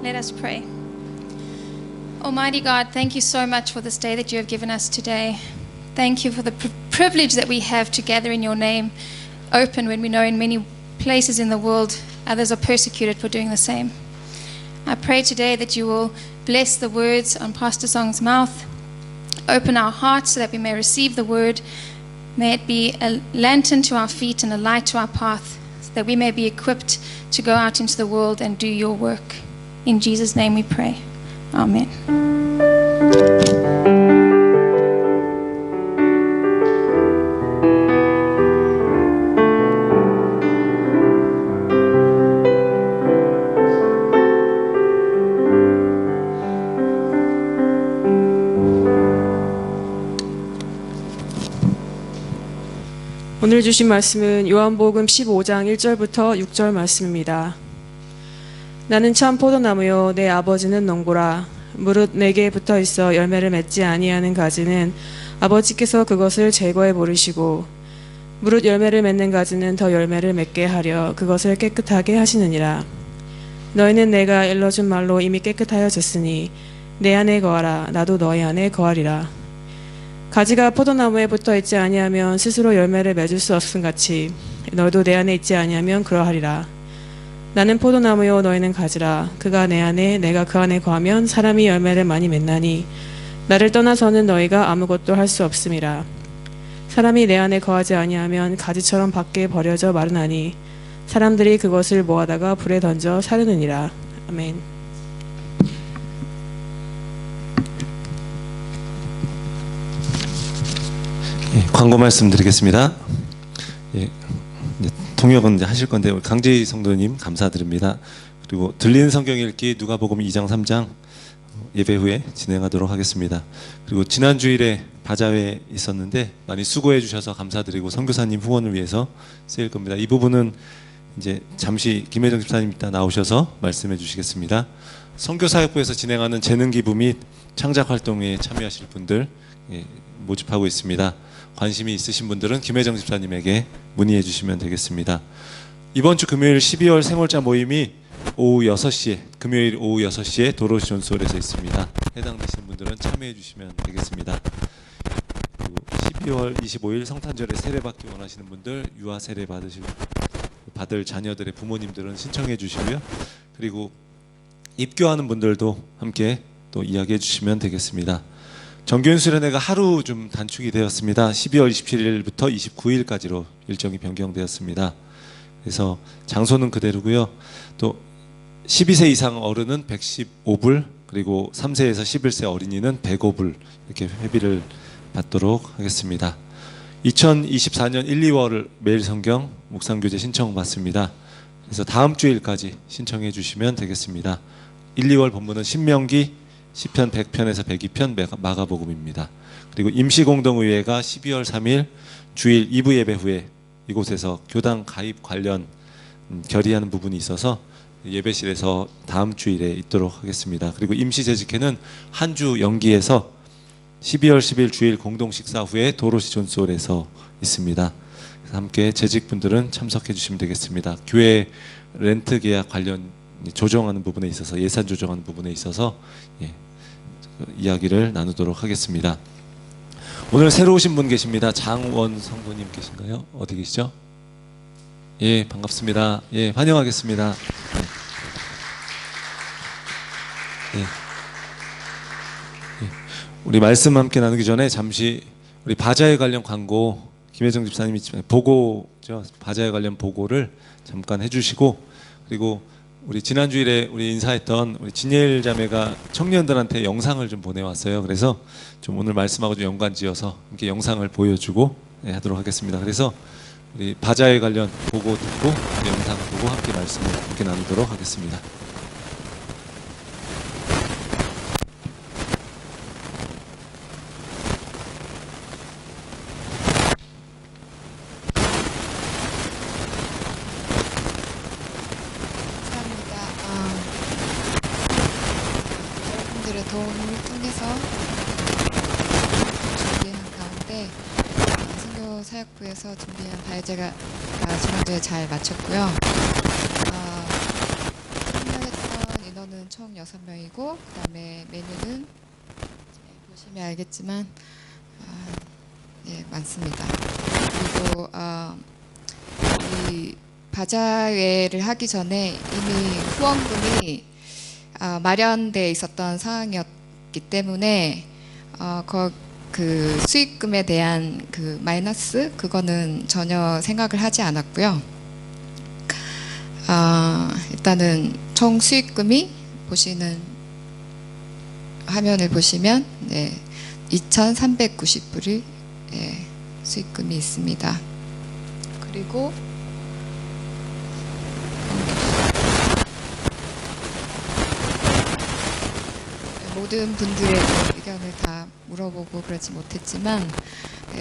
Let us pray. Almighty God, thank you so much for this day that you have given us today. Thank you for the privilege that we have to gather in your name open when we know in many places in the world others are persecuted for doing the same. I pray today that you will bless the words on Pastor Song's mouth, open our hearts so that we may receive the word. May it be a lantern to our feet and a light to our path, so that we may be equipped to go out into the world and do your work. In Jesus' name we pray. Amen. 오늘 주신 말씀은 요한복음 15장 1절부터 6절 말씀입니다. 나는 참 포도나무요 내 아버지는 농부라. 무릇 내게 붙어있어 열매를 맺지 아니하는 가지는 아버지께서 그것을 제거해 버리시고 무릇 열매를 맺는 가지는 더 열매를 맺게 하려 그것을 깨끗하게 하시느니라. 너희는 내가 일러준 말로 이미 깨끗하여졌으니 내 안에 거하라. 나도 너희 안에 거하리라. 가지가 포도나무에 붙어있지 아니하면 스스로 열매를 맺을 수 없음같이 너희도 내 안에 있지 아니하면 그러하리라. 나는 포도나무요 너희는 가지라. 그가 내 안에 내가 그 안에 거하면 사람이 열매를 많이 맺나니 나를 떠나서는 너희가 아무것도 할 수 없음이라. 사람이 내 안에 거하지 아니하면 가지처럼 밖에 버려져 마르나니 사람들이 그것을 모아다가 불에 던져 사르느니라. 아멘. 광고 말씀드리겠습니다. 통역은 이제 하실 건데 우리 강재희 성도님 감사드립니다. 그리고 들리는 성경 읽기 누가복음 2장 3장 예배 후에 진행하도록 하겠습니다. 그리고 지난 주일에 바자회 있었는데 많이 수고해 주셔서 감사드리고 선교사님 후원을 위해서 쓰일 겁니다. 이 부분은 이제 잠시 김혜정 집사님 이따 나오셔서 말씀해 주시겠습니다. 선교사역부에서 진행하는 재능기부 및 창작활동에 참여하실 분들 모집하고 있습니다. 관심이 있으신 분들은 김혜정 집사님에게 문의해 주시면 되겠습니다. 이번 주 금요일 12월 생월자 모임이 오후 6시에 금요일 오후 6시에 도로시 존스홀에서 있습니다. 해당되시는 분들은 참여해 주시면 되겠습니다. 그리고 12월 25일 성탄절에 세례받기 원하시는 분들 유아 세례 받을 자녀들의 부모님들은 신청해 주시고요. 그리고 입교하는 분들도 함께 또 이야기해 주시면 되겠습니다. 정교인 수련회가 하루 좀 단축이 되었습니다. 12월 27일부터 29일까지로 일정이 변경되었습니다. 그래서 장소는 그대로고요. 또 12세 이상 어른은 115불, 그리고 3세에서 11세 어린이는 105불 이렇게 회비를 받도록 하겠습니다. 2024년 1, 2월 매일 성경 묵상교재 신청 받습니다. 그래서 다음 주일까지 신청해 주시면 되겠습니다. 1, 2월 본문은 신명기 시편 100편에서 102편 마가복음입니다. 그리고 임시공동의회가 12월 3일 주일 2부 예배 후에 이곳에서 교당 가입 관련 결의하는 부분이 있어서 예배실에서 다음 주일에 있도록 하겠습니다. 그리고 임시재직회는 한 주 연기해서 12월 10일 주일 공동식사 후에 도로시 존스홀에서 있습니다. 그래서 함께 재직분들은 참석해 주시면 되겠습니다. 교회 렌트 계약 관련 조정하는 부분에 있어서 예산 조정하는 부분에 있어서 이야기를 나누도록 하겠습니다. 오늘 새로 오신 분 계십니다. 장원 성도님 계신가요? 어디 계시죠? 예, 반갑습니다. 예, 환영하겠습니다. 예. 예. 우리 말씀 함께 나누기 전에 잠시 우리 바자회 관련 광고 김혜정 집사님이 보고죠. 바자회 관련 보고를 잠깐 해주시고, 그리고 우리 지난주일에 우리 인사했던 우리 진예일 자매가 청년들한테 영상을 좀 보내왔어요. 그래서 좀 오늘 말씀하고 좀 연관지어서 이렇게 영상을 보여주고 하도록 하겠습니다. 그래서 우리 바자회 관련 보고 듣고 영상 보고 함께 말씀을 함께 나누도록 하겠습니다. 도움을 통해서 준비한 가운데 선교사역부에서 준비한 바이제가 지난주에 잘 마쳤고요. 참여했던 인원은 총 6명이고 그다음에 메뉴는 보시면 알겠지만 예, 많습니다. 그리고 이 바자회를 하기 전에 이미 후원금이 마련돼 있었던 상황이었기 때문에 그 수익금에 대한 그 마이너스 그거는 전혀 생각을 하지 않았고요. 일단은 총 수익금이 보시는 화면을 보시면 2,390불이 수익금이 있습니다. 그리고 모든 분들의 의견을 다 물어보고 그러지 못했지만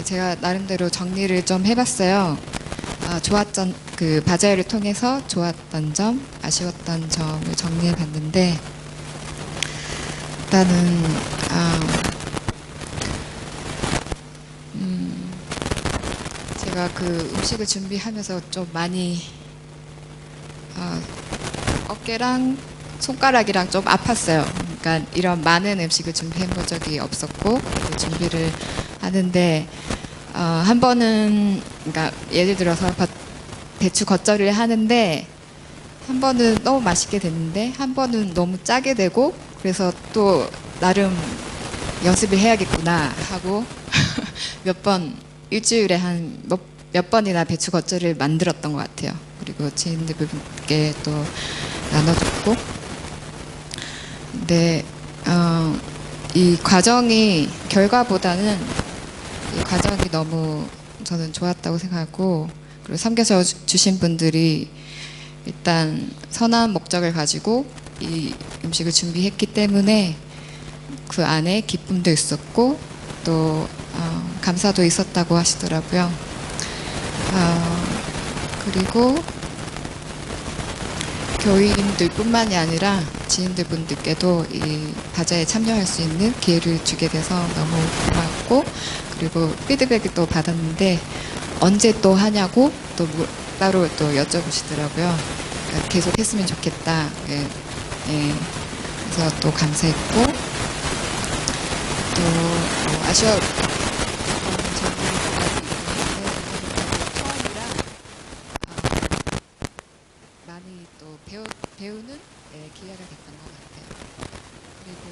제가 나름대로 정리를 좀 해봤어요. 좋았던 그 바자회를 통해서 좋았던 점, 아쉬웠던 점을 정리해봤는데 일단은 제가 그 음식을 준비하면서 좀 많이 어깨랑 손가락이랑 좀 아팠어요. 그러니까 이런 많은 음식을 준비해 본 적이 없었고 준비를 하는데 한 번은 그러니까 예를 들어서 대추 겉절이를 하는데 한 번은 너무 맛있게 됐는데 한 번은 너무 짜게 되고 그래서 또 나름 연습을 해야겠구나 하고 몇 번 일주일에 한 몇 번이나 배추 겉절이를 만들었던 것 같아요. 그리고 지인들께 또 나눠줬고 근데 이 과정이 결과보다는 이 과정이 너무 저는 좋았다고 생각하고 그리고 섬겨서 주신 분들이 일단 선한 목적을 가지고 이 음식을 준비했기 때문에 그 안에 기쁨도 있었고 또 감사도 있었다고 하시더라고요. 그리고 교인들뿐만이 아니라 지인들 분들께도 이 바자회에 참여할 수 있는 기회를 주게 돼서 너무 고맙고 그리고 피드백을 또 받았는데 언제 또 하냐고 또 따로 또 여쭤보시더라고요. 그러니까 계속 했으면 좋겠다. 예. 그래서 또 감사했고 또 아쉬웠던 점이 처음이라 많이 또 배우는 기회가 됐던 것 같아요. 그리고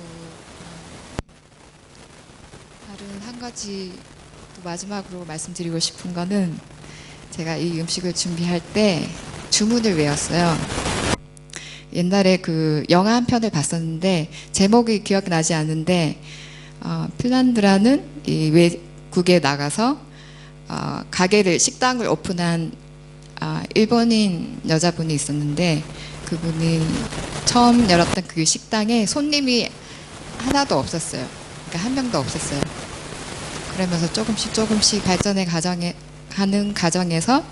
다른 한 가지 또 마지막으로 말씀드리고 싶은 거는 제가 이 음식을 준비할 때 주문을 외웠어요. 옛날에 그 영화 한 편을 봤었는데 제목이 기억나지 않는데 핀란드라는 이 외국에 나가서 가게를 식당을 오픈한 일본인 여자분이 있었는데 그분이 처음 열었던 그 식당에 손님이 하나도 없었어요. 그러니까 한 명도 없었어요. 그러면서 조금씩 발전의 가는 과정에서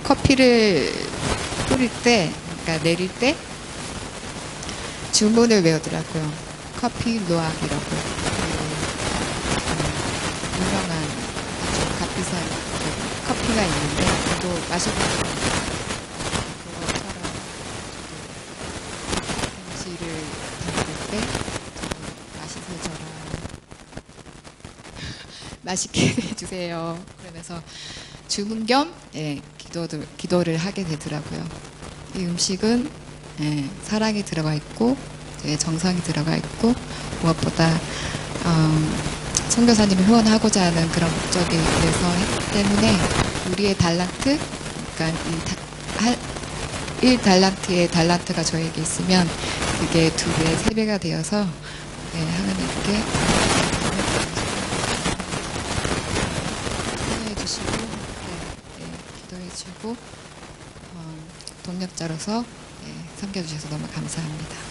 커피를 뿌릴 때, 그러니까 내릴 때 주문을 외우더라고요. 커피 노악이라고 유명한 아주 값비싼 커피가 있는데 저도 마셔보고 그거처럼 음식을 담글 때 맛있어 저랑 맛있게 해주세요. 그러면서 주문 겸 기도를 하게 되더라고요. 이 음식은 사랑이 들어가 있고 정성이 들어가 있고 무엇보다 선교사님을 후원하고자 하는 그런 목적이 있어서 했기 때문에 우리의 달란트, 그러니까 이 1달란트의 달란트가 저에게 있으면 그게 2배, 3배가 되어서 하나님께 기도해 주시고 기도해 주고 동력자로서 섬겨주셔서 너무 감사합니다.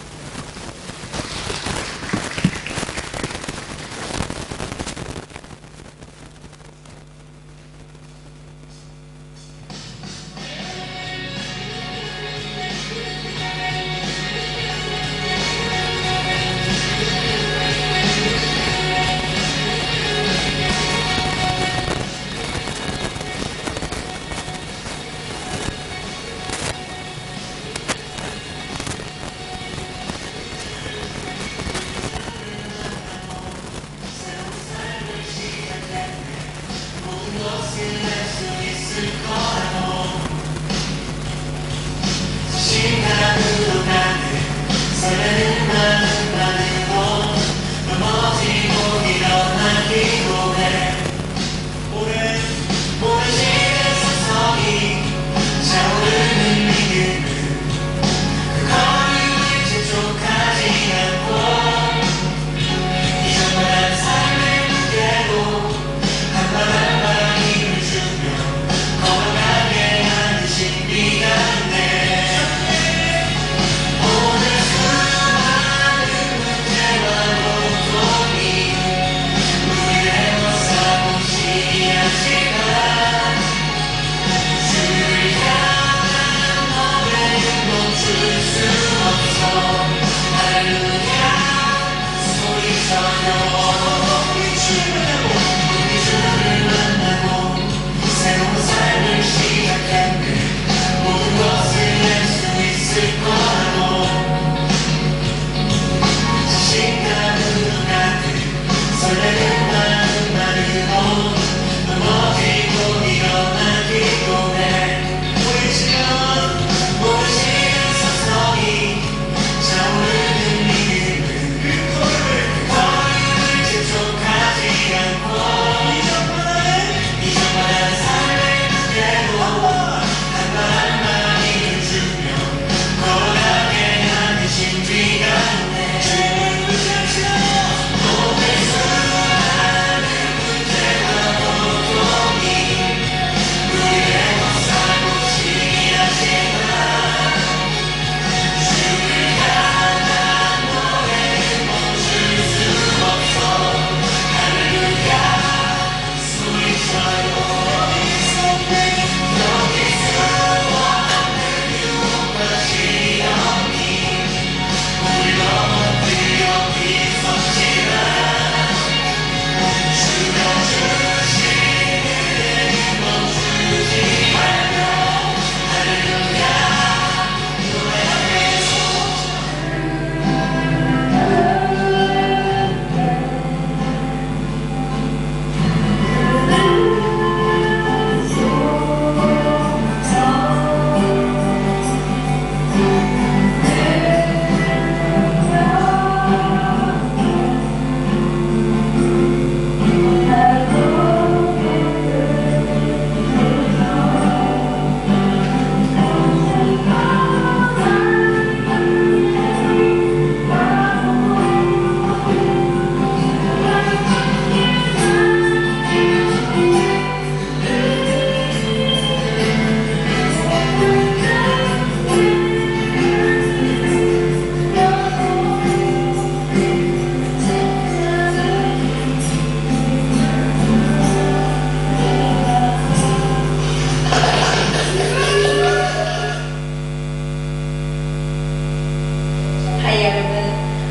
하이 여러분,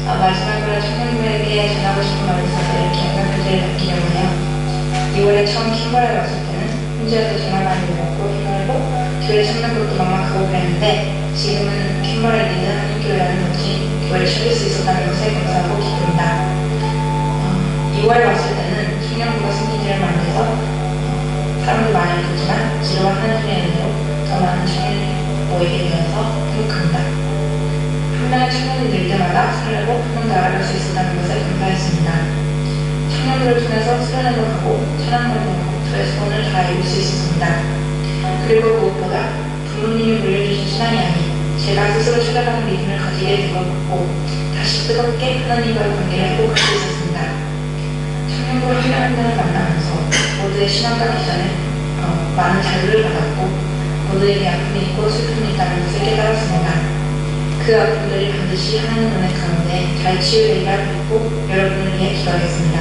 마지막으로 청년들에게 전하고 싶은 말이 있어서 이렇게 영상 편지를 남기려고 해요. 2월에 처음 킴버레 왔을 때는 혼자서 정말 많이 외웠고 힘들고 교회 찾는 것도 막막하고 그랬는데 지금은 킴버레 리드 한인교회라는 멋진 교회를 찾을 수 있었다는 것에 감사하고 기쁩니다. 2월에 왔을 때는 청년부가 생긴 지를 만나서 사람도 많이 없었지만 지루와 하나님의 은혜로 더 많은 청년이 모이게 되어서 행복합니다. 한 명의 청년이 늘 때마다 설레고 한 번 더 알아갈 수 있었다는 것에 감사했습니다. 청년들을 통해서 수련회도 가고 찬양도 하고 저의 소원을 다 이룰 수 있었습니다. 그리고 무엇보다 부모님이 물려주신 신앙이 아닌 제가 스스로 찾아가는 믿음을 가지게 되었고 다시 뜨겁게 하나님과의 관계를 회복할 수 있었습니다. 청년부 하나님을 만나면서 모두의 신앙과 비전에 많은 자유를 받았고 모두에게 아픔이 있고 슬픔이 있다는 것을 깨달았습니다. 그 아픔들이 반드시 하나님 은혜 가운데 잘 치유되기를 믿고 여러분을 위해 기도하겠습니다.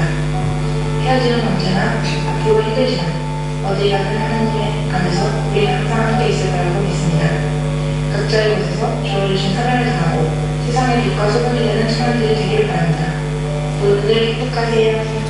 헤어지는 언제나 아프고 힘들지만 어디 가든 하나님의 안에서 우리는 항상 함께 있을 거라고 믿습니다. 각자의 곳에서 주어 주신 사랑을 다하고 세상의 빛과 소금이 되는 청년들이 되기를 바랍니다. 모두들 행복하세요.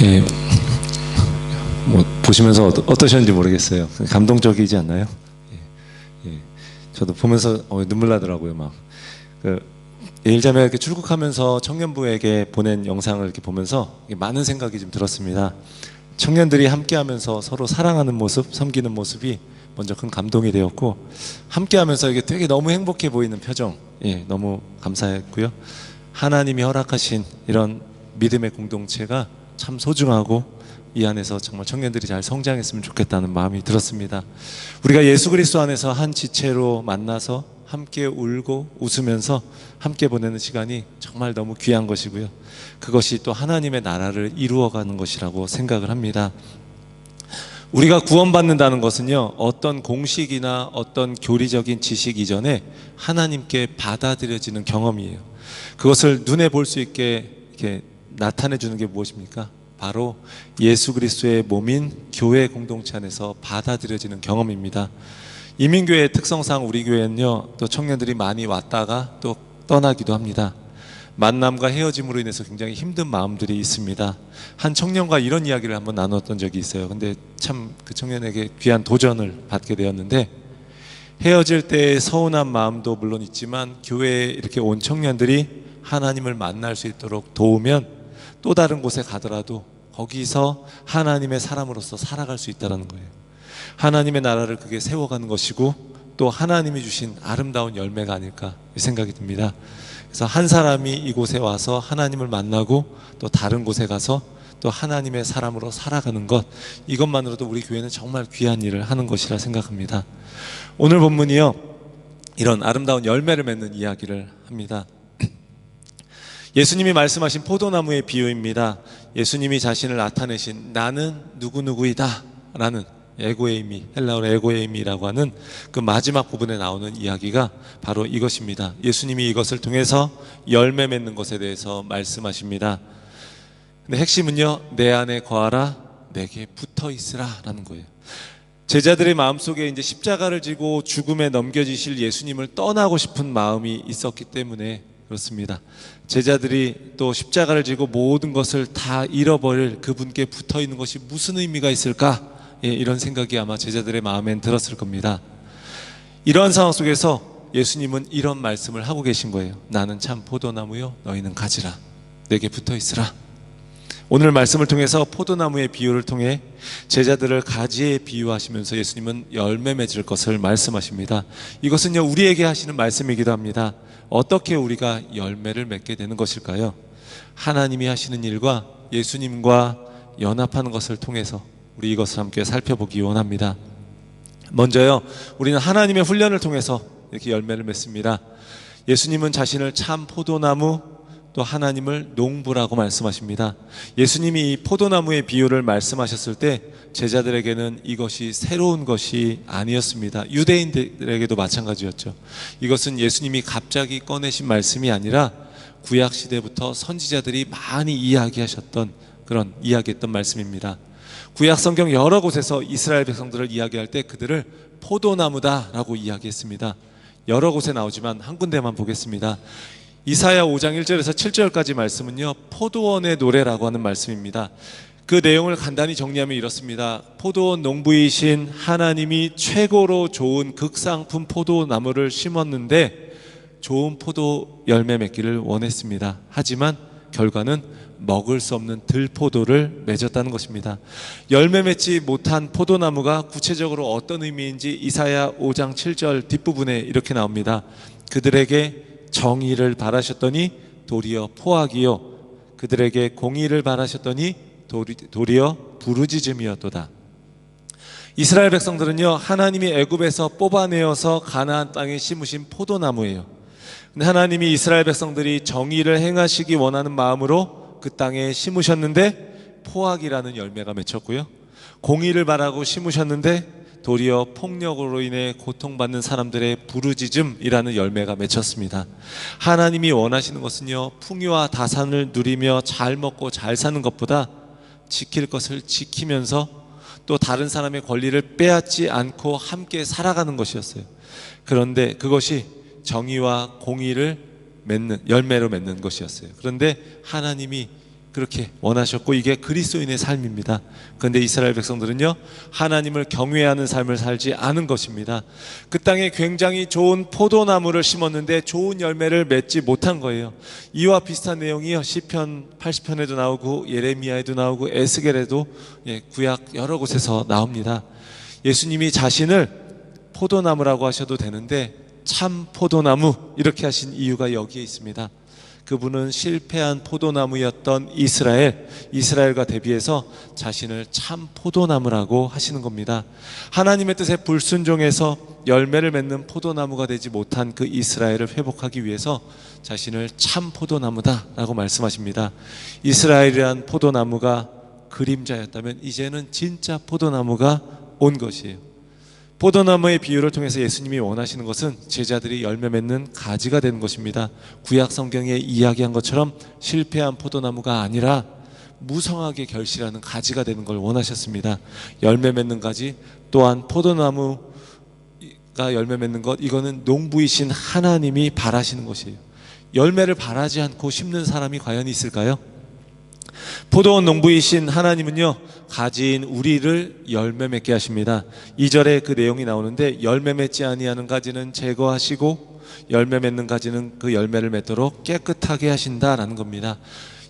예, 뭐 보시면서 어떠셨는지 모르겠어요. 감동적이지 않나요? 예, 예. 저도 보면서 눈물 나더라고요. 막 예일자매가 이렇게 출국하면서 청년부에게 보낸 영상을 이렇게 보면서 많은 생각이 좀 들었습니다. 청년들이 함께하면서 서로 사랑하는 모습, 섬기는 모습이 먼저 큰 감동이 되었고, 함께하면서 이게 되게 너무 행복해 보이는 표정, 예, 너무 감사했고요. 하나님이 허락하신 이런 믿음의 공동체가 참 소중하고 이 안에서 정말 청년들이 잘 성장했으면 좋겠다는 마음이 들었습니다. 우리가 예수 그리스도 안에서 한 지체로 만나서 함께 울고 웃으면서 함께 보내는 시간이 정말 너무 귀한 것이고요. 그것이 또 하나님의 나라를 이루어가는 것이라고 생각을 합니다. 우리가 구원받는다는 것은요, 어떤 공식이나 어떤 교리적인 지식 이전에 하나님께 받아들여지는 경험이에요. 그것을 눈에 볼 수 있게 이렇게 나타내 주는 게 무엇입니까? 바로 예수 그리스도의 몸인 교회 공동체 안에서 받아들여지는 경험입니다. 이민교회의 특성상 우리 교회는요, 또 청년들이 많이 왔다가 또 떠나기도 합니다. 만남과 헤어짐으로 인해서 굉장히 힘든 마음들이 있습니다. 한 청년과 이런 이야기를 한번 나눴던 적이 있어요. 근데 참 그 청년에게 귀한 도전을 받게 되었는데, 헤어질 때의 서운한 마음도 물론 있지만 교회에 이렇게 온 청년들이 하나님을 만날 수 있도록 도우면 또 다른 곳에 가더라도 거기서 하나님의 사람으로서 살아갈 수 있다는 거예요. 하나님의 나라를 그게 세워가는 것이고 또 하나님이 주신 아름다운 열매가 아닐까 생각이 듭니다. 그래서 한 사람이 이곳에 와서 하나님을 만나고 또 다른 곳에 가서 또 하나님의 사람으로 살아가는 것, 이것만으로도 우리 교회는 정말 귀한 일을 하는 것이라 생각합니다. 오늘 본문이요, 이런 아름다운 열매를 맺는 이야기를 합니다. 예수님이 말씀하신 포도나무의 비유입니다. 예수님이 자신을 나타내신 나는 누구누구이다 라는 에고에이미, 헬라어로 에고에이미라고 하는 그 마지막 부분에 나오는 이야기가 바로 이것입니다. 예수님이 이것을 통해서 열매 맺는 것에 대해서 말씀하십니다. 근데 핵심은요, 내 안에 거하라, 내게 붙어 있으라 라는 거예요. 제자들의 마음속에 이제 십자가를 지고 죽음에 넘겨지실 예수님을 떠나고 싶은 마음이 있었기 때문에 그렇습니다. 제자들이 또 십자가를 지고 모든 것을 다 잃어버릴 그분께 붙어 있는 것이 무슨 의미가 있을까? 예, 이런 생각이 아마 제자들의 마음엔 들었을 겁니다. 이러한 상황 속에서 예수님은 이런 말씀을 하고 계신 거예요. 나는 참 포도나무요, 너희는 가지라. 내게 붙어 있으라. 오늘 말씀을 통해서 포도나무의 비유를 통해 제자들을 가지에 비유하시면서 예수님은 열매 맺을 것을 말씀하십니다. 이것은요, 우리에게 하시는 말씀이기도 합니다. 어떻게 우리가 열매를 맺게 되는 것일까요? 하나님이 하시는 일과 예수님과 연합하는 것을 통해서 우리 이것을 함께 살펴보기 원합니다. 먼저요, 우리는 하나님의 훈련을 통해서 이렇게 열매를 맺습니다. 예수님은 자신을 참 포도나무, 또 하나님을 농부라고 말씀하십니다. 예수님이 이 포도나무의 비유를 말씀하셨을 때 제자들에게는 이것이 새로운 것이 아니었습니다. 유대인들에게도 마찬가지였죠. 이것은 예수님이 갑자기 꺼내신 말씀이 아니라 구약시대부터 선지자들이 많이 이야기하셨던, 그런 이야기했던 말씀입니다. 구약 성경 여러 곳에서 이스라엘 백성들을 이야기할 때 그들을 포도나무다라고 이야기했습니다. 여러 곳에 나오지만 한 군데만 보겠습니다. 이사야 5장 1절에서 7절까지 말씀은요, 포도원의 노래라고 하는 말씀입니다. 그 내용을 간단히 정리하면 이렇습니다. 포도원 농부이신 하나님이 최고로 좋은 극상품 포도나무를 심었는데 좋은 포도 열매 맺기를 원했습니다. 하지만 결과는 먹을 수 없는 들포도를 맺었다는 것입니다. 열매 맺지 못한 포도나무가 구체적으로 어떤 의미인지 이사야 5장 7절 뒷부분에 이렇게 나옵니다. 그들에게 정의를 바라셨더니 도리어 포악이요, 그들에게 공의를 바라셨더니 도리어 부르짖음이었도다. 이스라엘 백성들은요, 하나님이 애굽에서 뽑아내어서 가나안 땅에 심으신 포도나무예요. 근데 하나님이 이스라엘 백성들이 정의를 행하시기 원하는 마음으로 그 땅에 심으셨는데 포악이라는 열매가 맺혔고요, 공의를 바라고 심으셨는데 도리어 폭력으로 인해 고통받는 사람들의 부르짖음이라는 열매가 맺혔습니다. 하나님이 원하시는 것은요, 풍요와 다산을 누리며 잘 먹고 잘 사는 것보다 지킬 것을 지키면서 또 다른 사람의 권리를 빼앗지 않고 함께 살아가는 것이었어요. 그런데 그것이 정의와 공의를 맺는, 열매로 맺는 것이었어요. 그런데 하나님이 그렇게 원하셨고 이게 그리스도인의 삶입니다. 그런데 이스라엘 백성들은요, 하나님을 경외하는 삶을 살지 않은 것입니다. 그 땅에 굉장히 좋은 포도나무를 심었는데 좋은 열매를 맺지 못한 거예요. 이와 비슷한 내용이요, 시편 80편에도 나오고 예레미야에도 나오고 에스겔에도, 구약 여러 곳에서 나옵니다. 예수님이 자신을 포도나무라고 하셔도 되는데 참 포도나무 이렇게 하신 이유가 여기에 있습니다. 그분은 실패한 포도나무였던 이스라엘과 대비해서 자신을 참 포도나무라고 하시는 겁니다. 하나님의 뜻에 불순종해서 열매를 맺는 포도나무가 되지 못한 그 이스라엘을 회복하기 위해서 자신을 참 포도나무다라고 말씀하십니다. 이스라엘이란 포도나무가 그림자였다면 이제는 진짜 포도나무가 온 것이에요. 포도나무의 비유를 통해서 예수님이 원하시는 것은 제자들이 열매 맺는 가지가 되는 것입니다. 구약 성경에 이야기한 것처럼 실패한 포도나무가 아니라 무성하게 결실하는 가지가 되는 걸 원하셨습니다. 열매 맺는 가지, 또한 포도나무가 열매 맺는 것, 이거는 농부이신 하나님이 바라시는 것이에요. 열매를 바라지 않고 심는 사람이 과연 있을까요? 포도원 농부이신 하나님은요, 가지인 우리를 열매 맺게 하십니다. 2절에 그 내용이 나오는데 열매 맺지 아니하는 가지는 제거하시고 열매 맺는 가지는 그 열매를 맺도록 깨끗하게 하신다라는 겁니다.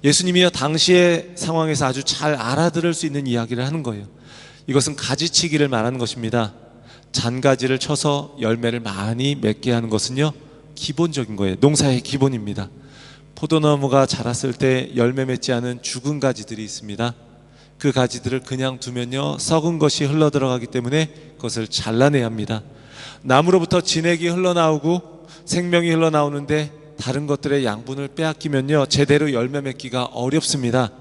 예수님이요, 당시의 상황에서 아주 잘 알아들을 수 있는 이야기를 하는 거예요. 이것은 가지치기를 말하는 것입니다. 잔가지를 쳐서 열매를 많이 맺게 하는 것은요, 기본적인 거예요. 농사의 기본입니다. 포도나무가 자랐을 때 열매 맺지 않은 죽은 가지들이 있습니다. 그 가지들을 그냥 두면요, 썩은 것이 흘러들어가기 때문에 그것을 잘라내야 합니다. 나무로부터 진액이 흘러나오고 생명이 흘러나오는데 다른 것들의 양분을 빼앗기면요, 제대로 열매 맺기가 어렵습니다.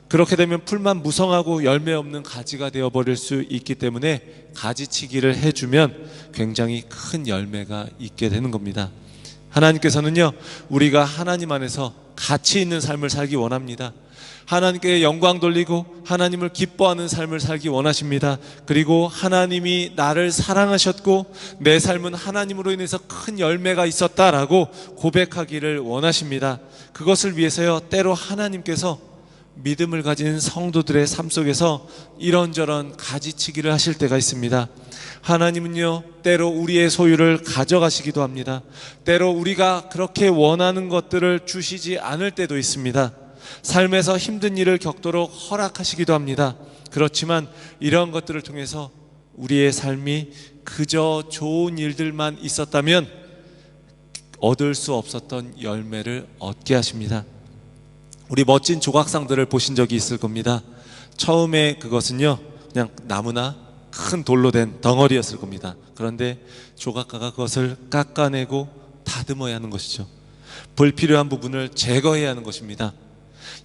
그렇게 되면 풀만 무성하고 열매 없는 가지가 되어버릴 수 있기 때문에 가지치기를 해주면 굉장히 큰 열매가 있게 되는 겁니다. 하나님께서는요, 우리가 하나님 안에서 가치 있는 삶을 살기 원합니다. 하나님께 영광 돌리고 하나님을 기뻐하는 삶을 살기 원하십니다. 그리고 하나님이 나를 사랑하셨고 내 삶은 하나님으로 인해서 큰 열매가 있었다라고 고백하기를 원하십니다. 그것을 위해서요, 때로 하나님께서 믿음을 가진 성도들의 삶 속에서 이런저런 가지치기를 하실 때가 있습니다. 하나님은요, 때로 우리의 소유를 가져가시기도 합니다. 때로 우리가 그렇게 원하는 것들을 주시지 않을 때도 있습니다. 삶에서 힘든 일을 겪도록 허락하시기도 합니다. 그렇지만 이런 것들을 통해서 우리의 삶이 그저 좋은 일들만 있었다면 얻을 수 없었던 열매를 얻게 하십니다. 우리 멋진 조각상들을 보신 적이 있을 겁니다. 처음에 그것은요, 그냥 나무나 큰 돌로 된 덩어리였을 겁니다. 그런데 조각가가 그것을 깎아내고 다듬어야 하는 것이죠. 불필요한 부분을 제거해야 하는 것입니다.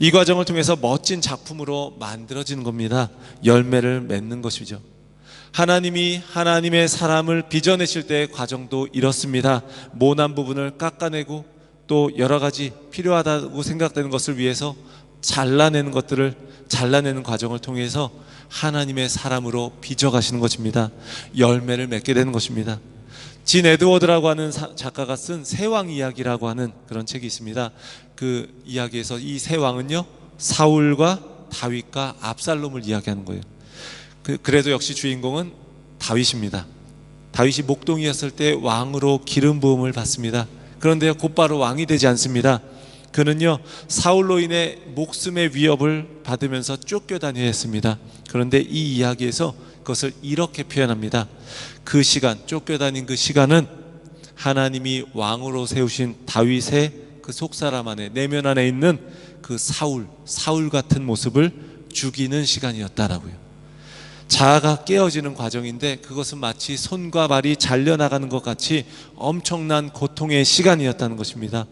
이 과정을 통해서 멋진 작품으로 만들어지는 겁니다. 열매를 맺는 것이죠. 하나님이 하나님의 사람을 빚어내실 때의 과정도 이렇습니다. 모난 부분을 깎아내고 또 여러 가지 필요하다고 생각되는 것을 위해서 잘라내는 과정을 통해서 하나님의 사람으로 빚어가시는 것입니다. 열매를 맺게 되는 것입니다. 진 에드워드라고 하는 작가가 쓴 세왕 이야기라고 하는 그런 책이 있습니다. 그 이야기에서 이 세 왕은요, 사울과 다윗과 압살롬을 이야기하는 거예요. 그래도 역시 주인공은 다윗입니다. 다윗이 목동이었을 때 왕으로 기름 부음을 받습니다. 그런데 곧바로 왕이 되지 않습니다. 그는요, 사울로 인해 목숨의 위협을 받으면서 쫓겨다녀야 했습니다. 그런데 이 이야기에서 그것을 이렇게 표현합니다. 그 시간, 쫓겨다닌 그 시간은 하나님이 왕으로 세우신 다윗의 그 속사람 안에, 내면 안에 있는 그 사울 같은 모습을 죽이는 시간이었다라고요. 자아가 깨어지는 과정인데 그것은 마치 손과 발이 잘려나가는 것 같이 엄청난 고통의 시간이었다는 것입니다.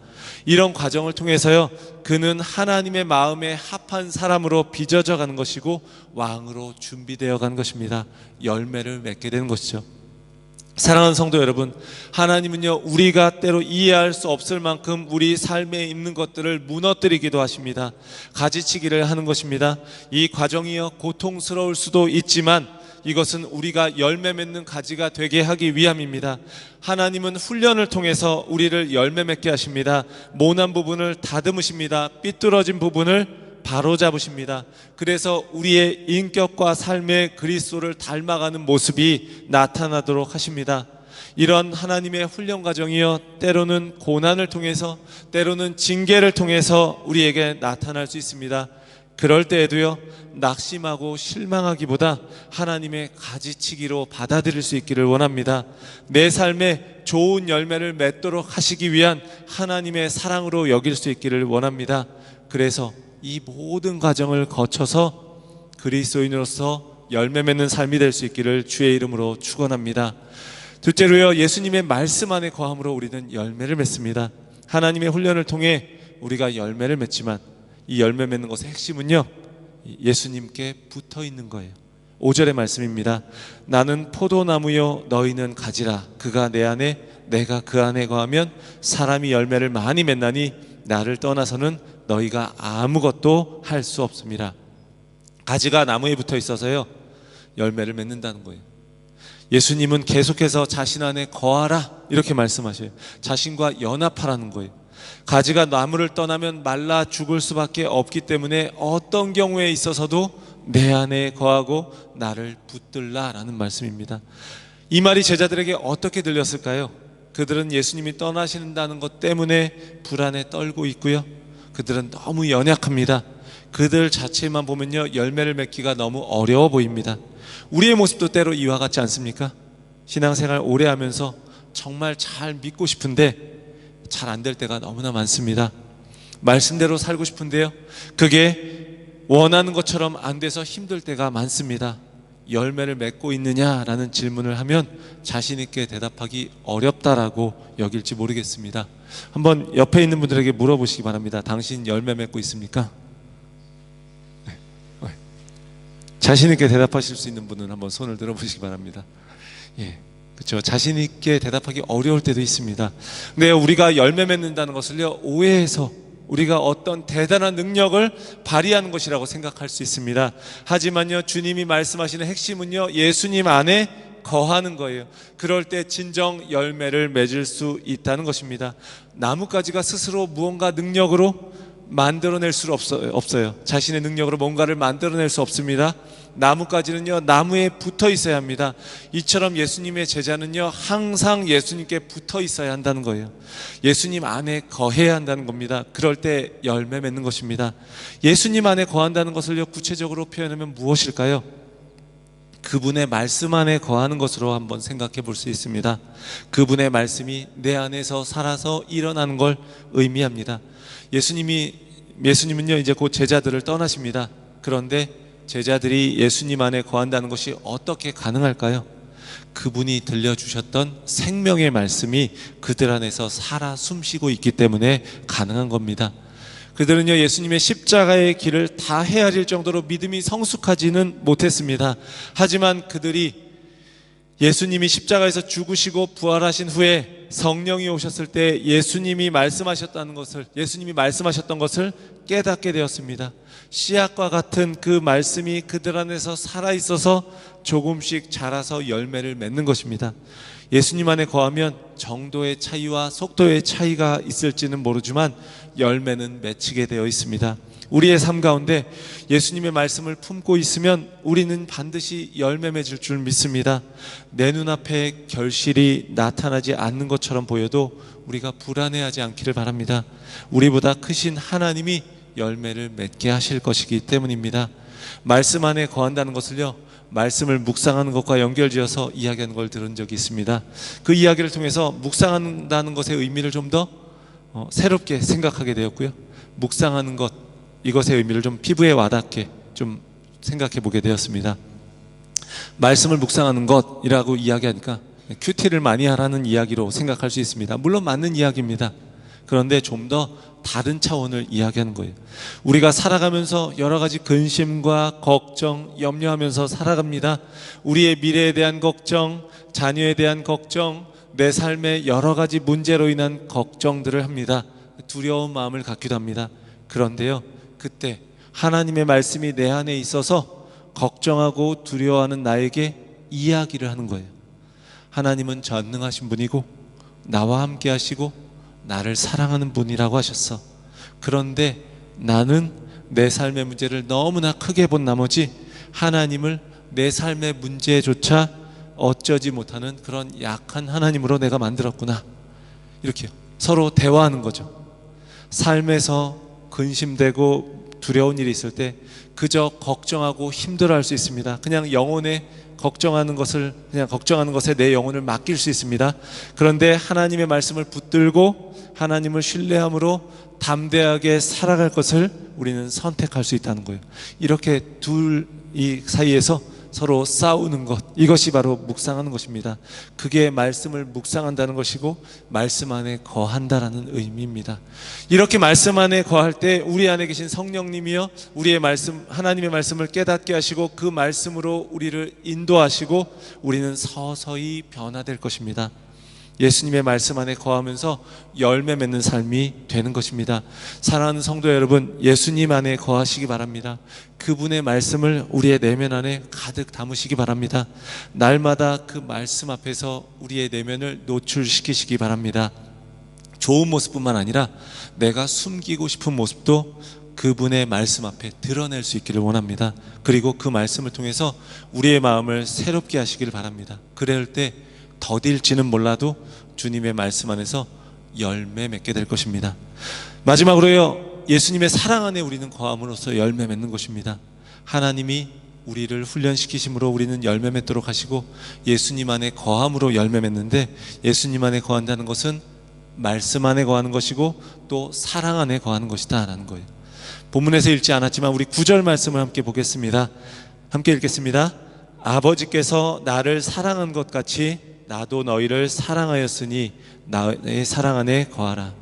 이런 과정을 통해서요, 그는 하나님의 마음에 합한 사람으로 빚어져 가는 것이고 왕으로 준비되어 가는 것입니다. 열매를 맺게 되는 것이죠. 사랑하는 성도 여러분, 하나님은요, 우리가 때로 이해할 수 없을 만큼 우리 삶에 있는 것들을 무너뜨리기도 하십니다. 가지치기를 하는 것입니다. 이 과정이요, 고통스러울 수도 있지만 이것은 우리가 열매 맺는 가지가 되게 하기 위함입니다. 하나님은 훈련을 통해서 우리를 열매 맺게 하십니다. 모난 부분을 다듬으십니다. 삐뚤어진 부분을 바로 잡으십니다. 그래서 우리의 인격과 삶의 그리스도를 닮아가는 모습이 나타나도록 하십니다. 이런 하나님의 훈련 과정이요, 때로는 고난을 통해서, 때로는 징계를 통해서 우리에게 나타날 수 있습니다. 그럴 때에도요, 낙심하고 실망하기보다 하나님의 가지치기로 받아들일 수 있기를 원합니다. 내 삶에 좋은 열매를 맺도록 하시기 위한 하나님의 사랑으로 여길 수 있기를 원합니다. 그래서 이 모든 과정을 거쳐서 그리스도인으로서 열매 맺는 삶이 될 수 있기를 주의 이름으로 축원합니다. 둘째로요, 예수님의 말씀 안에 거함으로 우리는 열매를 맺습니다. 하나님의 훈련을 통해 우리가 열매를 맺지만 이 열매 맺는 것의 핵심은요, 예수님께 붙어 있는 거예요. 5절의 말씀입니다. 나는 포도나무요, 너희는 가지라. 그가 내 안에, 내가 그 안에 거하면 사람이 열매를 많이 맺나니 나를 떠나서는 너희가 아무것도 할 수 없습니다. 가지가 나무에 붙어 있어서요, 열매를 맺는다는 거예요. 예수님은 계속해서 자신 안에 거하라 이렇게 말씀하셔요. 자신과 연합하라는 거예요. 가지가 나무를 떠나면 말라 죽을 수밖에 없기 때문에 어떤 경우에 있어서도 내 안에 거하고 나를 붙들라라는 말씀입니다. 이 말이 제자들에게 어떻게 들렸을까요? 그들은 예수님이 떠나신다는 것 때문에 불안에 떨고 있고요, 그들은 너무 연약합니다. 그들 자체만 보면요, 열매를 맺기가 너무 어려워 보입니다. 우리의 모습도 때로 이와 같지 않습니까? 신앙생활 오래 하면서 정말 잘 믿고 싶은데 잘 안 될 때가 너무나 많습니다. 말씀대로 살고 싶은데요, 그게 원하는 것처럼 안 돼서 힘들 때가 많습니다. 열매를 맺고 있느냐라는 질문을 하면 자신 있게 대답하기 어렵다라고 여길지 모르겠습니다. 한번 옆에 있는 분들에게 물어보시기 바랍니다. 당신 열매 맺고 있습니까? 네. 자신 있게 대답하실 수 있는 분은 한번 손을 들어보시기 바랍니다. 예, 그렇죠. 자신 있게 대답하기 어려울 때도 있습니다. 근데 우리가 열매 맺는다는 것을요, 오해해서 우리가 어떤 대단한 능력을 발휘하는 것이라고 생각할 수 있습니다. 하지만요, 주님이 말씀하시는 핵심은요, 예수님 안에 거하는 거예요. 그럴 때 진정 열매를 맺을 수 있다는 것입니다. 나뭇가지가 스스로 무언가 능력으로 만들어낼 수 없어요. 자신의 능력으로 뭔가를 만들어낼 수 없습니다. 나뭇가지는요, 나무에 붙어 있어야 합니다. 이처럼 예수님의 제자는요, 항상 예수님께 붙어 있어야 한다는 거예요. 예수님 안에 거해야 한다는 겁니다. 그럴 때 열매 맺는 것입니다. 예수님 안에 거한다는 것을요, 구체적으로 표현하면 무엇일까요? 그분의 말씀 안에 거하는 것으로 한번 생각해 볼 수 있습니다. 그분의 말씀이 내 안에서 살아서 일어나는 걸 의미합니다. 예수님은요, 이제 곧 제자들을 떠나십니다. 그런데 제자들이 예수님 안에 거한다는 것이 어떻게 가능할까요? 그분이 들려주셨던 생명의 말씀이 그들 안에서 살아 숨쉬고 있기 때문에 가능한 겁니다. 그들은요, 예수님의 십자가의 길을 다 헤아릴 정도로 믿음이 성숙하지는 못했습니다. 하지만 그들이 예수님이 십자가에서 죽으시고 부활하신 후에 성령이 오셨을 때 예수님이 말씀하셨던 것을 깨닫게 되었습니다. 씨앗과 같은 그 말씀이 그들 안에서 살아있어서 조금씩 자라서 열매를 맺는 것입니다. 예수님 안에 거하면 정도의 차이와 속도의 차이가 있을지는 모르지만 열매는 맺히게 되어 있습니다. 우리의 삶 가운데 예수님의 말씀을 품고 있으면 우리는 반드시 열매 맺을 줄 믿습니다. 내 눈앞에 결실이 나타나지 않는 것처럼 보여도 우리가 불안해하지 않기를 바랍니다. 우리보다 크신 하나님이 열매를 맺게 하실 것이기 때문입니다. 말씀 안에 거한다는 것을요, 말씀을 묵상하는 것과 연결지어서 이야기하는 걸 들은 적이 있습니다. 그 이야기를 통해서 묵상한다는 것의 의미를 좀 더 새롭게 생각하게 되었고요, 묵상하는 것, 이것의 의미를 좀 피부에 와닿게 좀 생각해 보게 되었습니다. 말씀을 묵상하는 것이라고 이야기하니까 큐티를 많이 하라는 이야기로 생각할 수 있습니다. 물론 맞는 이야기입니다. 그런데 좀 더 다른 차원을 이야기하는 거예요. 우리가 살아가면서 여러 가지 근심과 걱정, 염려하면서 살아갑니다. 우리의 미래에 대한 걱정, 자녀에 대한 걱정, 내 삶의 여러 가지 문제로 인한 걱정들을 합니다. 두려운 마음을 갖기도 합니다. 그런데요, 그때 하나님의 말씀이 내 안에 있어서 걱정하고 두려워하는 나에게 이야기를 하는 거예요. 하나님은 전능하신 분이고 나와 함께 하시고 나를 사랑하는 분이라고 하셨어. 그런데 나는 내 삶의 문제를 너무나 크게 본 나머지 하나님을 내 삶의 문제조차 어쩌지 못하는 그런 약한 하나님으로 내가 만들었구나. 이렇게 서로 대화하는 거죠. 삶에서 근심되고 두려운 일이 있을 때 그저 걱정하고 힘들어할 수 있습니다. 그냥 영혼에 걱정하는 것에 내 영혼을 맡길 수 있습니다. 그런데 하나님의 말씀을 붙들고 하나님을 신뢰함으로 담대하게 살아갈 것을 우리는 선택할 수 있다는 거예요. 이렇게 둘 이 사이에서 서로 싸우는 것, 이것이 바로 묵상하는 것입니다. 그게 말씀을 묵상한다는 것이고 말씀 안에 거한다라는 의미입니다. 이렇게 말씀 안에 거할 때 우리 안에 계신 성령님이여 우리의 말씀, 하나님의 말씀을 깨닫게 하시고 그 말씀으로 우리를 인도하시고 우리는 서서히 변화될 것입니다. 예수님의 말씀 안에 거하면서 열매 맺는 삶이 되는 것입니다. 사랑하는 성도 여러분, 예수님 안에 거하시기 바랍니다. 그분의 말씀을 우리의 내면 안에 가득 담으시기 바랍니다. 날마다 그 말씀 앞에서 우리의 내면을 노출시키시기 바랍니다. 좋은 모습뿐만 아니라 내가 숨기고 싶은 모습도 그분의 말씀 앞에 드러낼 수 있기를 원합니다. 그리고 그 말씀을 통해서 우리의 마음을 새롭게 하시기를 바랍니다. 그럴 때 더딜지는 몰라도 주님의 말씀 안에서 열매 맺게 될 것입니다. 마지막으로요, 예수님의 사랑 안에 우리는 거함으로써 열매 맺는 것입니다. 하나님이 우리를 훈련시키심으로 우리는 열매 맺도록 하시고 예수님 안에 거함으로 열매 맺는데, 예수님 안에 거한다는 것은 말씀 안에 거하는 것이고 또 사랑 안에 거하는 것이다 라는 거예요. 본문에서 읽지 않았지만 우리 9절 말씀을 함께 보겠습니다. 함께 읽겠습니다. 아버지께서 나를 사랑한 것 같이 나도 너희를 사랑하였으니 나의 사랑 안에 거하라.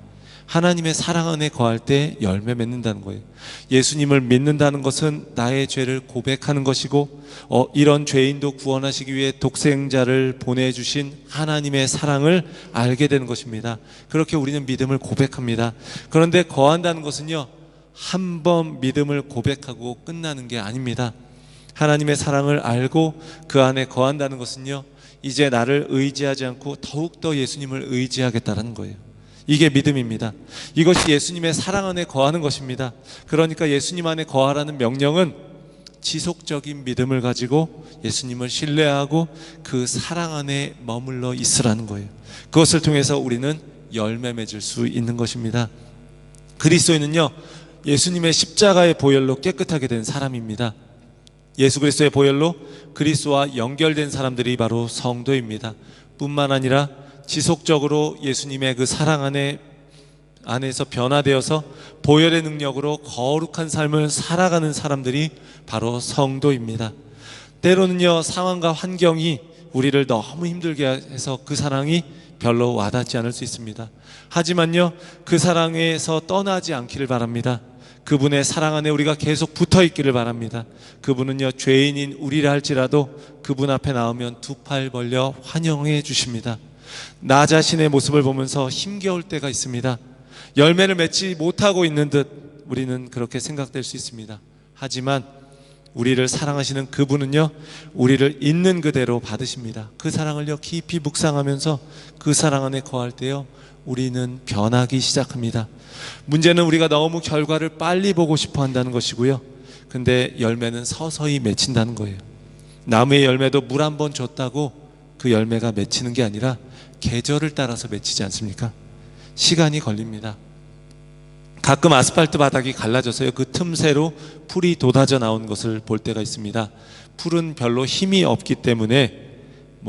하나님의 사랑 안에 거할 때 열매 맺는다는 거예요. 예수님을 믿는다는 것은 나의 죄를 고백하는 것이고 이런 죄인도 구원하시기 위해 독생자를 보내주신 하나님의 사랑을 알게 되는 것입니다. 그렇게 우리는 믿음을 고백합니다. 그런데 거한다는 것은요, 한 번 믿음을 고백하고 끝나는 게 아닙니다. 하나님의 사랑을 알고 그 안에 거한다는 것은요, 이제 나를 의지하지 않고 더욱더 예수님을 의지하겠다는 거예요. 이게 믿음입니다. 이것이 예수님의 사랑 안에 거하는 것입니다. 그러니까 예수님 안에 거하라는 명령은 지속적인 믿음을 가지고 예수님을 신뢰하고 그 사랑 안에 머물러 있으라는 거예요. 그것을 통해서 우리는 열매 맺을 수 있는 것입니다. 그리스도인은요, 예수님의 십자가의 보혈로 깨끗하게 된 사람입니다. 예수 그리스도의 보혈로 그리스도와 연결된 사람들이 바로 성도입니다. 뿐만 아니라 지속적으로 예수님의 그 사랑 안에서 변화되어서 보혈의 능력으로 거룩한 삶을 살아가는 사람들이 바로 성도입니다. 때로는요, 상황과 환경이 우리를 너무 힘들게 해서 그 사랑이 별로 와닿지 않을 수 있습니다. 하지만요, 그 사랑에서 떠나지 않기를 바랍니다. 그분의 사랑 안에 우리가 계속 붙어 있기를 바랍니다. 그분은요, 죄인인 우리라 할지라도 그분 앞에 나오면 두 팔 벌려 환영해 주십니다. 나 자신의 모습을 보면서 힘겨울 때가 있습니다. 열매를 맺지 못하고 있는 듯 우리는 그렇게 생각될 수 있습니다. 하지만 우리를 사랑하시는 그분은요, 우리를 있는 그대로 받으십니다. 그 사랑을요, 깊이 묵상하면서 그 사랑 안에 거할 때요, 우리는 변하기 시작합니다. 문제는 우리가 너무 결과를 빨리 보고 싶어 한다는 것이고요, 근데 열매는 서서히 맺힌다는 거예요. 나무의 열매도 물 한 번 줬다고 그 열매가 맺히는 게 아니라 계절을 따라서 맺히지 않습니까? 시간이 걸립니다. 가끔 아스팔트 바닥이 갈라져서요, 그 틈새로 풀이 돋아져 나온 것을 볼 때가 있습니다. 풀은 별로 힘이 없기 때문에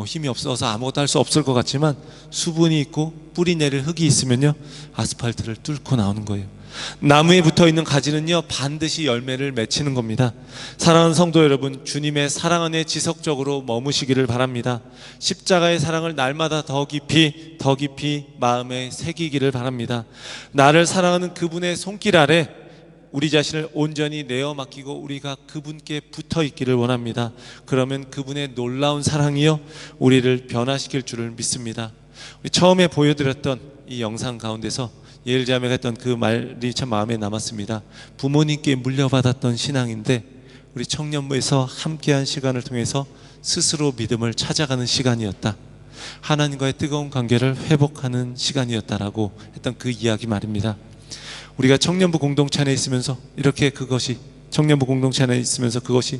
힘이 없어서 아무것도 할 수 없을 것 같지만 수분이 있고 뿌리 내릴 흙이 있으면요, 아스팔트를 뚫고 나오는 거예요. 나무에 붙어있는 가지는요, 반드시 열매를 맺히는 겁니다. 사랑하는 성도 여러분, 주님의 사랑 안에 지속적으로 머무시기를 바랍니다. 십자가의 사랑을 날마다 더 깊이 마음에 새기기를 바랍니다. 나를 사랑하는 그분의 손길 아래 우리 자신을 온전히 내어 맡기고 우리가 그분께 붙어 있기를 원합니다. 그러면 그분의 놀라운 사랑이요, 우리를 변화시킬 줄을 믿습니다. 우리 처음에 보여드렸던 이 영상 가운데서 예일자매가 했던 그 말이 참 마음에 남았습니다. 부모님께 물려받았던 신앙인데 우리 청년부에서 함께한 시간을 통해서 스스로 믿음을 찾아가는 시간이었다. 하나님과의 뜨거운 관계를 회복하는 시간이었다라고 했던 그 이야기 말입니다. 우리가 청년부 공동체 안에 있으면서 이렇게 그것이 청년부 공동체 안에 있으면서 그것이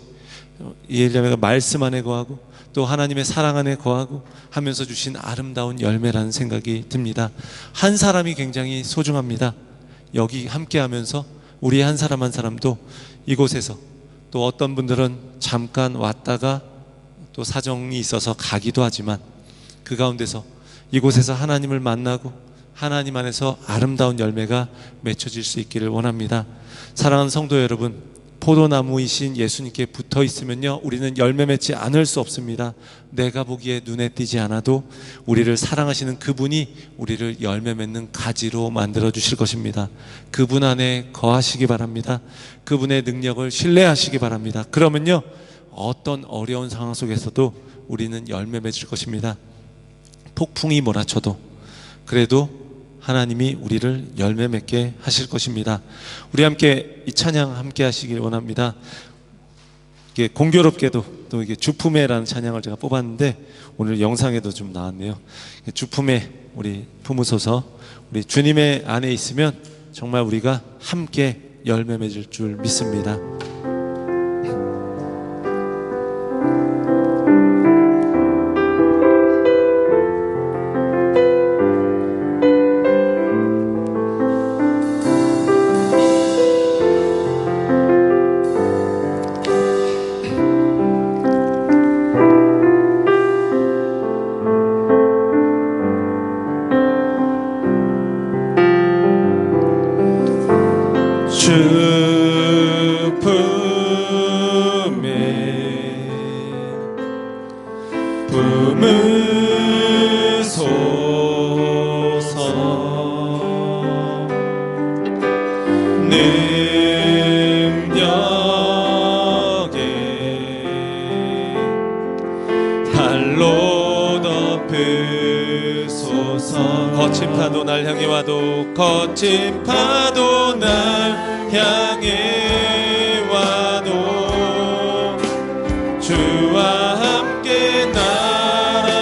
예일자매가 말씀 안에 거하고 또 하나님의 사랑 안에 거하고 하면서 주신 아름다운 열매라는 생각이 듭니다. 한 사람이 굉장히 소중합니다. 여기 함께 하면서 우리 한 사람 한 사람도 이곳에서 또 어떤 분들은 잠깐 왔다가 또 사정이 있어서 가기도 하지만 그 가운데서 이곳에서 하나님을 만나고 하나님 안에서 아름다운 열매가 맺혀질 수 있기를 원합니다. 사랑하는 성도 여러분, 포도나무이신 예수님께 붙어 있으면요, 우리는 열매 맺지 않을 수 없습니다. 내가 보기에 눈에 띄지 않아도 우리를 사랑하시는 그분이 우리를 열매 맺는 가지로 만들어 주실 것입니다. 그분 안에 거하시기 바랍니다. 그분의 능력을 신뢰하시기 바랍니다. 그러면요, 어떤 어려운 상황 속에서도 우리는 열매 맺을 것입니다. 폭풍이 몰아쳐도 그래도 하나님이 우리를 열매 맺게 하실 것입니다. 우리 함께 이 찬양 함께 하시길 원합니다. 이게 공교롭게도 또 이게 주품에라는 찬양을 제가 뽑았는데 오늘 영상에도 좀 나왔네요. 주품에 우리 품으소서. 우리 주님의 안에 있으면 정말 우리가 함께 열매 맺을 줄 믿습니다. 거친 파도 날 향해 와도 거친 파도 날 향해 와도 주와 함께 날아오르니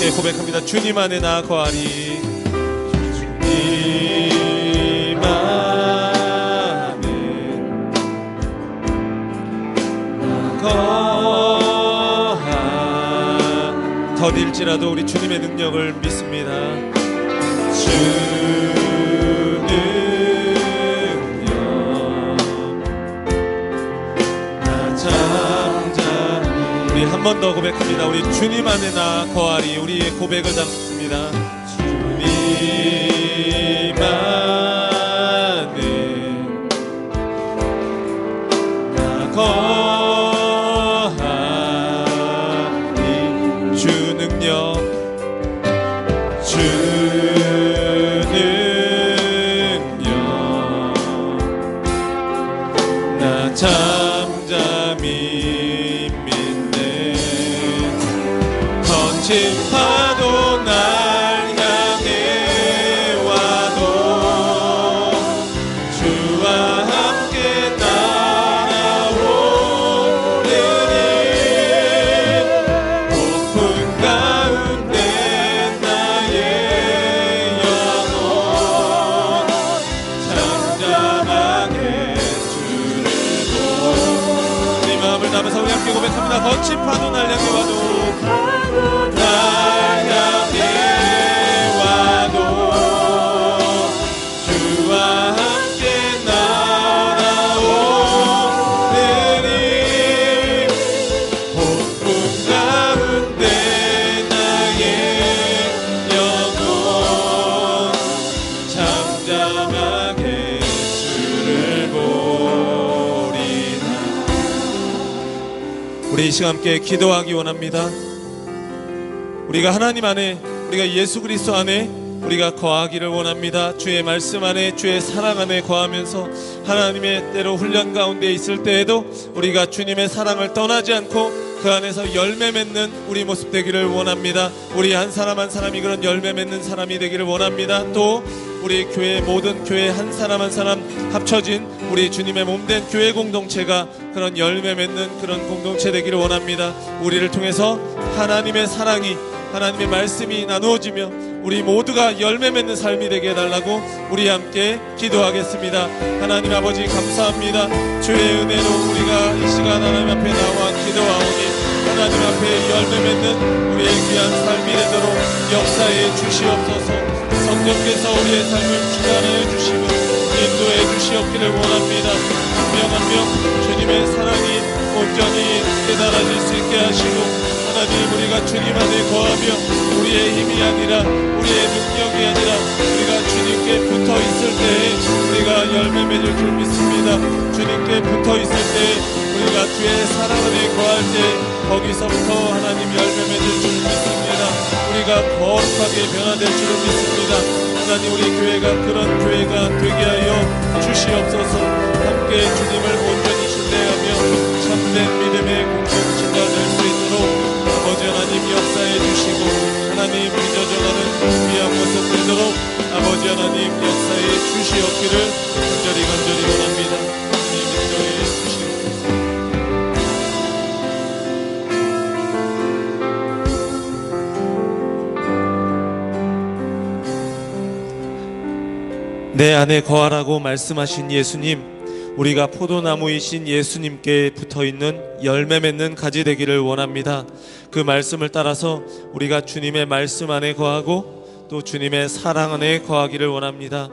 함께 고백합니다. 주님 안에 나 거하리. 주님 안에 나 거하. 더딜지라도 우리 주님의 능력을 믿습니다. 주 능력 나 잠잠히. 우리 한 번 더 고백합니다. 우리 주님 안에 나 거하리. 우리의 고백을 담습니다. 주님 안에 나 거하리. 주 능력 주 능력 나 잠잠히 믿네. 거친 파도 날 향해 와도 주와 함께 따라오르니 폭풍 가운데 나의 영혼 잠잠하게 주를 보니. 이 마음을 담아서 우리 함께 고백합니다. 거친 파도 날 향해 와도 날 향해 와도 주와 함께 날아오르니 폭풍 가운데 나의 영혼 잠잠하게 주를 보리라. 우리 이 시간 함께 기도하기 원합니다. 우리가 하나님 안에, 우리가 예수 그리스도 안에 우리가 거하기를 원합니다. 주의 말씀 안에, 주의 사랑 안에 거하면서 하나님의 때로 훈련 가운데 있을 때에도 우리가 주님의 사랑을 떠나지 않고 그 안에서 열매 맺는 우리 모습 되기를 원합니다. 우리 한 사람 한 사람이 그런 열매 맺는 사람이 되기를 원합니다. 또 우리 교회 모든 교회 한 사람 한 사람 합쳐진 우리 주님의 몸된 교회 공동체가 그런 열매 맺는 그런 공동체 되기를 원합니다. 우리를 통해서 하나님의 사랑이, 하나님의 말씀이 나누어지며 우리 모두가 열매 맺는 삶이 되게 해달라고 우리 함께 기도하겠습니다. 하나님 아버지 감사합니다. 주의 은혜로 우리가 이 시간 하나님 앞에 나와 기도하오니 하나님 앞에 열매 맺는 우리의 귀한 삶이 되도록 역사해 주시옵소서. 성령께서 우리의 삶을 주관하여 주시고 인도해 주시옵기를 원합니다. 한 명 한 명 주님의 사랑이 온전히 깨달아질 수 있게 하시고 하나님 우리가 주님 안에 거하며 우리의 힘이 아니라 우리의 능력이 아니라 우리가 주님께 붙어 있을 때에 우리가 열매 맺을 줄 믿습니다. 주님께 붙어 있을 때 우리가 주의 사랑 안에 거할 때 거기서부터 하나님 열매 맺을 줄 믿습니다. 우리가 거룩하게 변화될 줄 믿습니다. 하나님 우리 교회가 그런 교회가 되게 하여 주시옵소서. 함께 주님을 온전히 신뢰하며 참된 믿음의 공동체가 될 수 있도록 아버지 하나님 역사해 주시고 하나님 빚어져가는 귀한 모습 되도록 아버지 하나님 역사해 주시옵기를 간절히 원합니다. 하나님 인도해 주시옵소서. 내 안에 거하라고 말씀하신 예수님, 우리가 포도나무이신 예수님께 붙어있는 열매 맺는 가지 되기를 원합니다. 그 말씀을 따라서 우리가 주님의 말씀 안에 거하고 또 주님의 사랑 안에 거하기를 원합니다.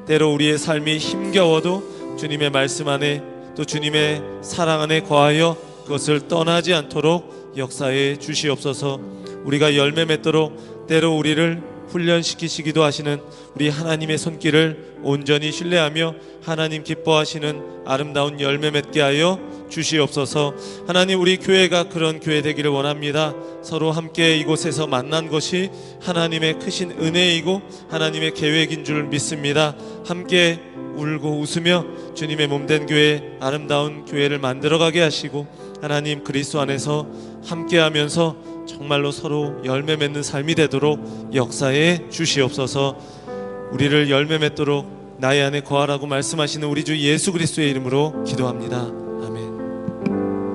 때로 우리의 삶이 힘겨워도 주님의 말씀 안에 또 주님의 사랑 안에 거하여 그것을 떠나지 않도록 역사해 주시옵소서. 우리가 열매 맺도록 때로 우리를 훈련시키시기도 하시는 우리 하나님의 손길을 온전히 신뢰하며 하나님 기뻐하시는 아름다운 열매 맺게 하여 주시옵소서. 하나님 우리 교회가 그런 교회 되기를 원합니다. 서로 함께 이곳에서 만난 것이 하나님의 크신 은혜이고 하나님의 계획인 줄 믿습니다. 함께 울고 웃으며 주님의 몸된 교회, 아름다운 교회를 만들어가게 하시고 하나님 그리스도 안에서 함께하면서 정말로 서로 열매 맺는 삶이 되도록 역사해 주시옵소서. 우리를 열매 맺도록 나의 안에 거하라고 말씀하시는 우리 주 예수 그리스도의 이름으로 기도합니다. 아멘.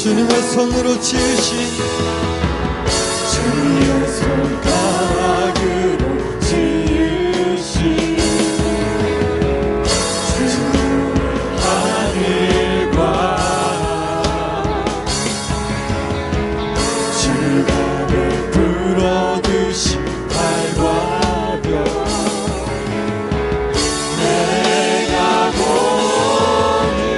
주님의 손으로 지으신 주의 손가락으로 지으신 주의 하늘과 주가 베풀어 두신 달과 별 내가 보니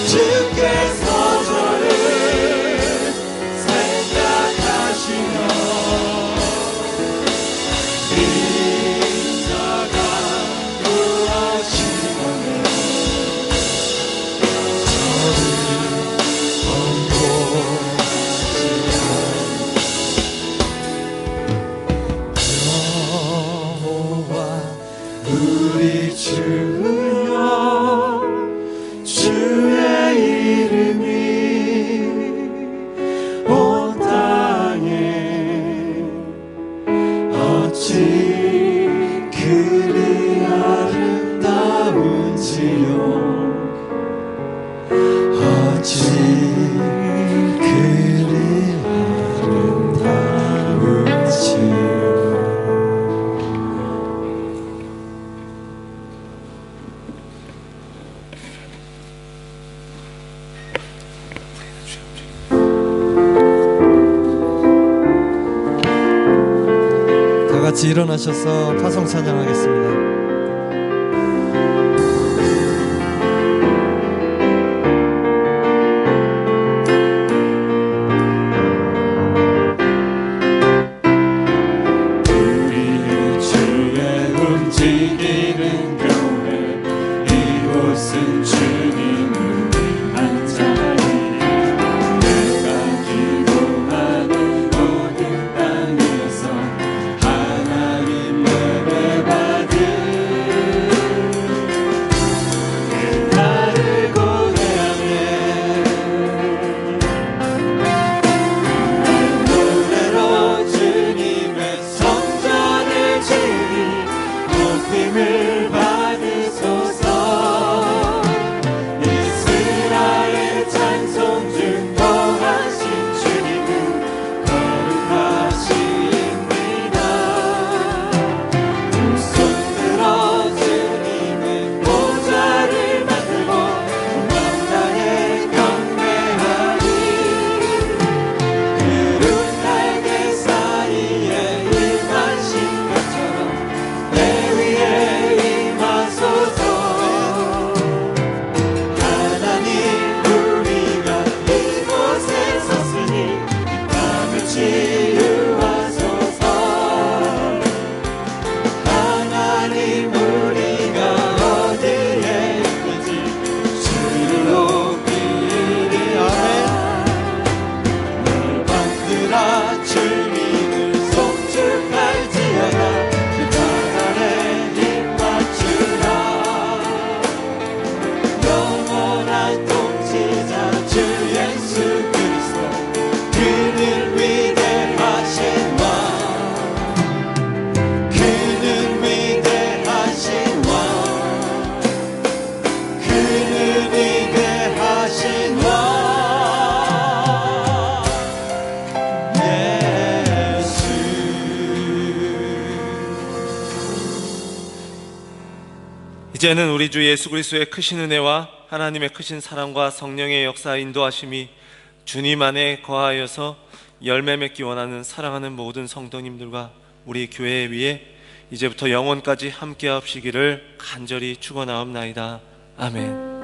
주께서 저를 생각하시며 인자가 구하시거늘 저를 여호와 우리 주여 주의 이름이 온 땅에 어찌 그리 아름다운지요 어찌 그리 아름다운지요. 다 같이 일어나셔서 파송 찬양하겠습니다. 우리 주의 움직이는 교회 이곳은 주님을 한 자리 내가 기도하는 모든 땅에서 하나님 예배 받으리 이제는 우리 주 예수 그리스도의 크신 은혜와 하나님의 크신 사랑과 성령의 역사 인도하심이 주님 안에 거하여서 열매 맺기 원하는 사랑하는 모든 성도님들과 우리 교회 위에 이제부터 영원까지 함께 하시기를 간절히 축원하옵나이다. 아멘.